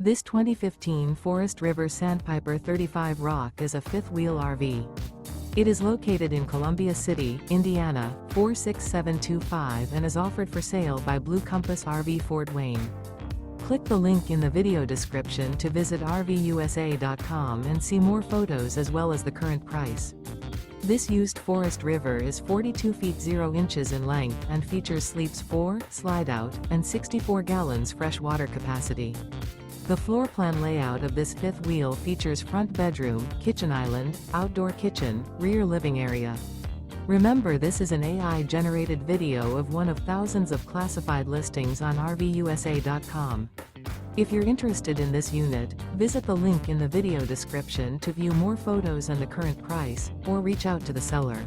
This 2015 Forest River Sandpiper 35 Rock is a fifth-wheel RV. It is located in Columbia City, Indiana, 46725 and is offered for sale by Blue Compass RV Fort Wayne. Click the link in the video description to visit RVUSA.com and see more photos as well as the current price. This used Forest River is 42 feet 0 inches in length and features sleeps 4, slide-out, and 64 gallons fresh water capacity. The floor plan layout of this fifth wheel features front bedroom, kitchen island, outdoor kitchen, rear living area. Remember, this is an AI-generated video of one of thousands of classified listings on RVUSA.com. If you're interested in this unit, visit the link in the video description to view more photos and the current price, or reach out to the seller.